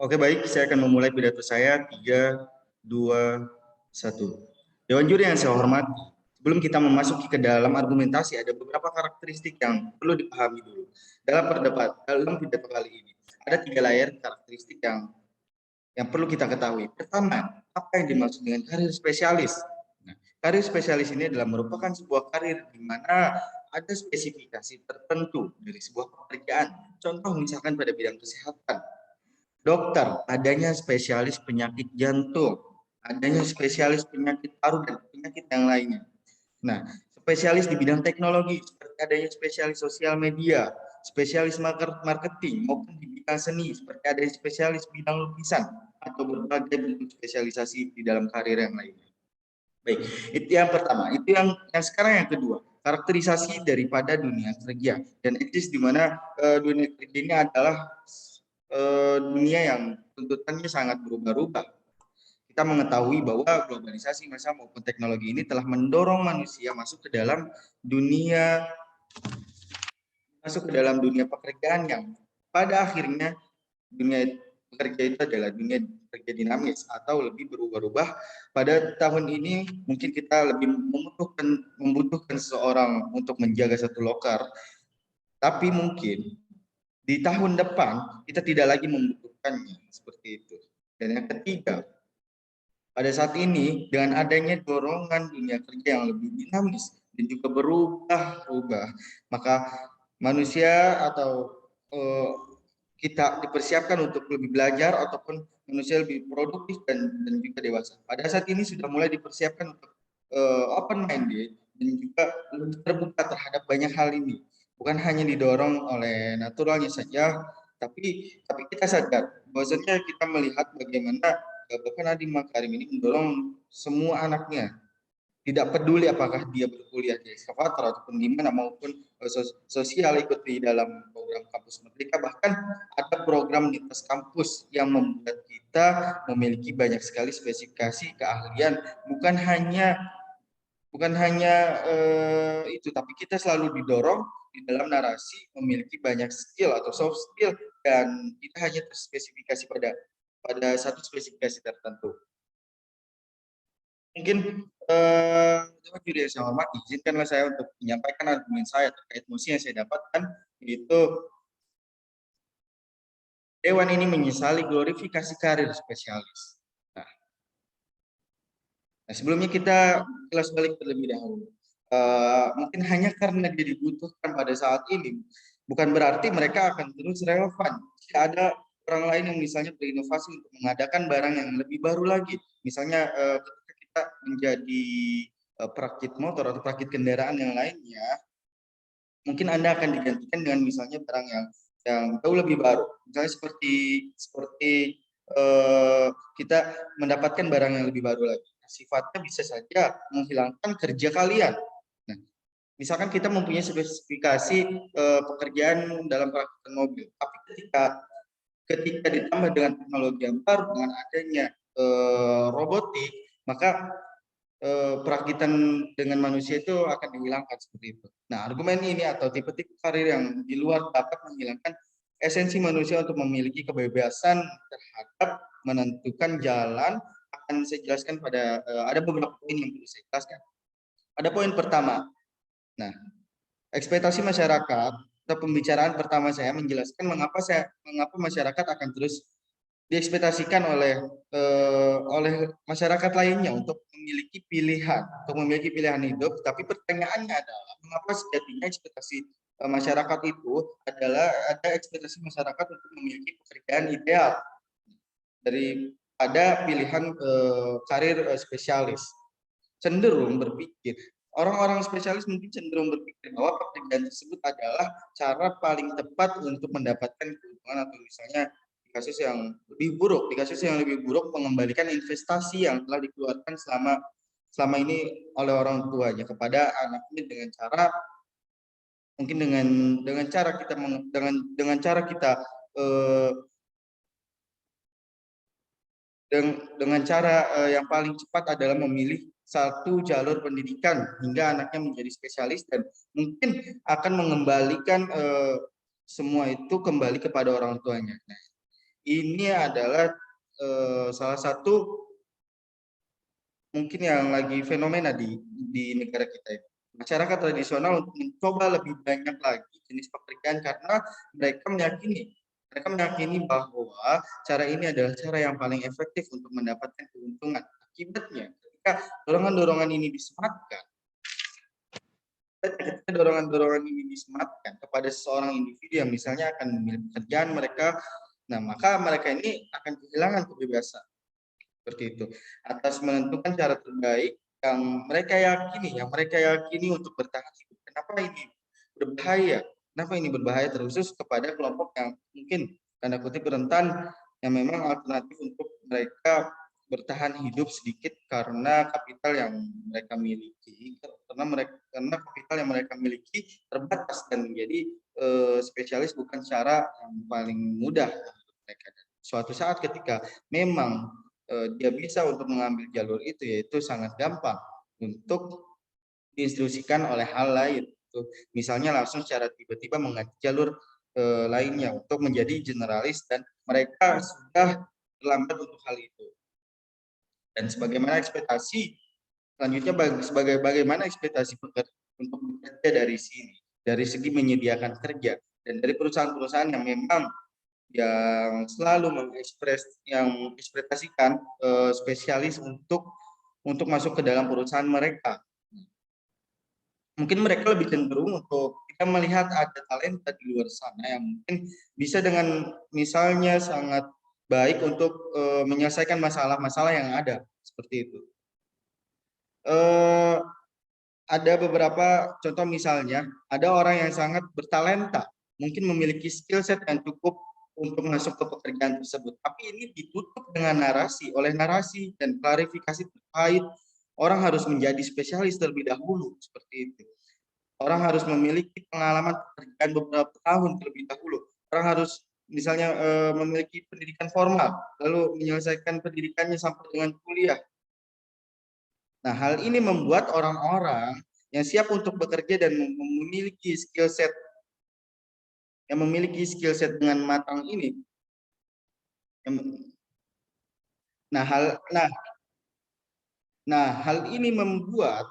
Oke, baik, saya akan memulai pidato saya. 3, 2, 1. Dewan juri yang saya hormati, sebelum kita memasuki ke dalam argumentasi, ada beberapa karakteristik yang perlu dipahami dulu. Dalam pidato kali ini, ada 3 layer karakteristik yang perlu kita ketahui. Pertama, apa yang dimaksud dengan karir spesialis? Nah, karir spesialis ini adalah merupakan sebuah karir di mana ada spesifikasi tertentu dari sebuah pekerjaan. Contoh misalkan pada bidang kesehatan, dokter, adanya spesialis penyakit jantung, adanya spesialis penyakit paru dan penyakit yang lainnya. Nah, spesialis di bidang teknologi seperti adanya spesialis sosial media, spesialis marketing maupun di bidang seni seperti adanya spesialis bidang lukisan atau berbagai bentuk spesialisasi di dalam karir yang lainnya. Baik, itu yang pertama. Itu yang sekarang yang kedua, karakterisasi daripada dunia kerja dan etis di mana dunia kerja ini adalah dunia yang tuntutannya sangat berubah-ubah. Kita mengetahui bahwa globalisasi masa maupun teknologi ini telah mendorong manusia dunia masuk ke dalam dunia pekerjaan yang pada akhirnya dunia pekerja itu adalah dunia kerja dinamis atau lebih berubah-ubah. Pada tahun ini mungkin kita lebih membutuhkan seseorang untuk menjaga satu lokar, tapi mungkin di tahun depan kita tidak lagi membutuhkannya seperti itu. Dan yang ketiga, pada saat ini dengan adanya dorongan dunia kerja yang lebih dinamis dan juga berubah-ubah, maka manusia atau kita dipersiapkan untuk lebih belajar ataupun manusia lebih produktif dan juga dewasa. Pada saat ini sudah mulai dipersiapkan untuk open minded dan juga lebih terbuka terhadap banyak hal ini. Bukan hanya didorong oleh naturalnya saja, tapi kita sadar bahwasanya kita melihat bagaimana Bapak Nadiem Makarim ini mendorong semua anaknya, tidak peduli apakah dia berkuliah di ekskavator ataupun di mana maupun sosial ikut di dalam program kampus merdeka, bahkan ada program lintas kampus yang membuat kita memiliki banyak sekali spesifikasi keahlian, bukan hanya itu, tapi kita selalu didorong di dalam narasi memiliki banyak skill atau soft skill dan kita hanya terspesifikasi pada satu spesifikasi tertentu. Mungkin Dewan juri yang saya hormati, izinkanlah saya untuk menyampaikan argumen saya terkait mosi yang saya dapatkan, yaitu Dewan ini menyesali glorifikasi karir spesialis. Nah, sebelumnya kita kilas balik terlebih dahulu. Mungkin hanya karena dia dibutuhkan pada saat ini, bukan berarti mereka akan terus relevan. Jika ada orang lain yang misalnya berinovasi untuk mengadakan barang yang lebih baru lagi, misalnya ketika kita menjadi perakit motor atau perakit kendaraan yang lainnya, mungkin Anda akan digantikan dengan misalnya barang yang jauh lebih baru. Misalnya seperti kita mendapatkan barang yang lebih baru lagi. Sifatnya bisa saja menghilangkan kerja kalian. Nah, misalkan kita mempunyai spesifikasi pekerjaan dalam perakitan mobil, tapi ketika ditambah dengan teknologi yang baru, dengan adanya robotik, maka perakitan dengan manusia itu akan dihilangkan seperti itu. Nah, argumen ini atau tipe-tipe karir yang di luar dapat menghilangkan esensi manusia untuk memiliki kebebasan terhadap menentukan jalan. Akan saya jelaskan pada ada beberapa poin yang perlu saya jelaskan. Ada poin pertama. Nah, ekspektasi masyarakat atau pembicaraan pertama saya menjelaskan mengapa masyarakat akan terus diekspektasikan oleh masyarakat lainnya untuk memiliki pilihan hidup, tapi pertanyaannya adalah mengapa sejatinya ekspektasi masyarakat itu adalah ada ekspektasi masyarakat untuk memiliki pekerjaan ideal daripada pilihan karir spesialis. Cenderung berpikir orang-orang spesialis mungkin cenderung berpikir bahwa pekerjaan tersebut adalah cara paling tepat untuk mendapatkan keuntungan, atau misalnya di kasus yang lebih buruk mengembalikan investasi yang telah dikeluarkan selama ini oleh orang tuanya kepada anaknya dengan cara mungkin dengan cara kita dengan cara yang paling cepat adalah memilih satu jalur pendidikan hingga anaknya menjadi spesialis dan mungkin akan mengembalikan semua itu kembali kepada orang tuanya. Nah, ini adalah salah satu mungkin yang lagi fenomena di negara kita ini. Masyarakat tradisional untuk mencoba lebih banyak lagi jenis pekerjaan karena mereka meyakini bahwa cara ini adalah cara yang paling efektif untuk mendapatkan keuntungan. Akibatnya, ketika dorongan-dorongan ini disematkan, kepada seseorang individu yang misalnya akan memilih pekerjaan mereka, nah maka mereka ini akan kehilangan kebebasan seperti itu atas menentukan cara terbaik yang mereka yakini untuk bertahan hidup. Kenapa ini berbahaya terkhusus kepada kelompok yang mungkin tanda kutip rentan, yang memang alternatif untuk mereka bertahan hidup sedikit karena kapital yang mereka miliki, karena kapital yang mereka miliki terbatas dan menjadi spesialis bukan cara yang paling mudah untuk mereka. Suatu saat ketika memang dia bisa untuk mengambil jalur itu, yaitu sangat gampang untuk diinstruksikan oleh hal lain. Misalnya langsung secara tiba-tiba mengganti jalur lainnya untuk menjadi generalis, dan mereka sudah terlambat untuk hal itu. Dan sebagaimana ekspektasi selanjutnya, bagaimana ekspektasi untuk bekerja dari sini, dari segi menyediakan kerja, dan dari perusahaan-perusahaan yang memang yang selalu mengekspresikan spesialis untuk masuk ke dalam perusahaan mereka. Mungkin mereka lebih cenderung untuk kita melihat ada talenta di luar sana yang mungkin bisa dengan misalnya sangat baik untuk menyelesaikan masalah-masalah yang ada seperti itu. Ada beberapa contoh, misalnya ada orang yang sangat bertalenta, mungkin memiliki skill set yang cukup untuk masuk ke pekerjaan tersebut, tapi ini ditutup dengan narasi dan klarifikasi terkait orang harus menjadi spesialis terlebih dahulu seperti itu. Orang harus memiliki pengalaman pekerjaan beberapa tahun terlebih dahulu. Orang harus misalnya memiliki pendidikan formal, lalu menyelesaikan pendidikannya sampai dengan kuliah. Nah, hal ini membuat orang-orang yang siap untuk bekerja dan memiliki skill set dengan matang ini, nah hal ini membuat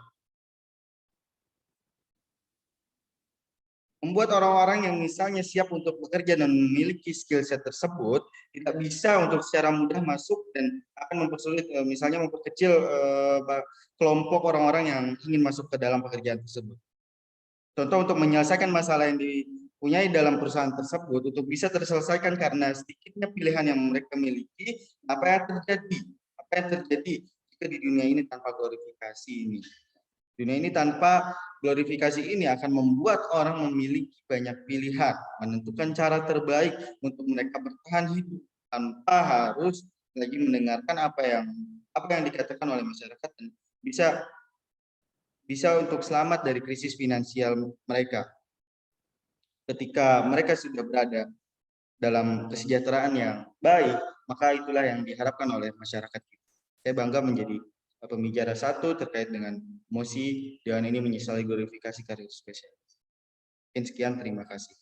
orang-orang yang misalnya siap untuk bekerja dan memiliki skill set tersebut tidak bisa untuk secara mudah masuk, dan akan mempersulit, misalnya memperkecil kelompok orang-orang yang ingin masuk ke dalam pekerjaan tersebut. Contoh, untuk menyelesaikan masalah yang dipunyai dalam perusahaan tersebut untuk bisa terselesaikan karena sedikitnya pilihan yang mereka miliki, apa yang terjadi jika di dunia ini tanpa glorifikasi ini. Dunia ini tanpa glorifikasi ini akan membuat orang memiliki banyak pilihan, menentukan cara terbaik untuk mereka bertahan hidup tanpa harus lagi mendengarkan apa yang dikatakan oleh masyarakat, dan bisa untuk selamat dari krisis finansial mereka. Ketika mereka sudah berada dalam kesejahteraan yang baik, maka itulah yang diharapkan oleh masyarakat kita. Saya bangga menjadi pembicara satu terkait dengan mosi Dewan ini menyesali glorifikasi karir spesialis. Sekian, terima kasih.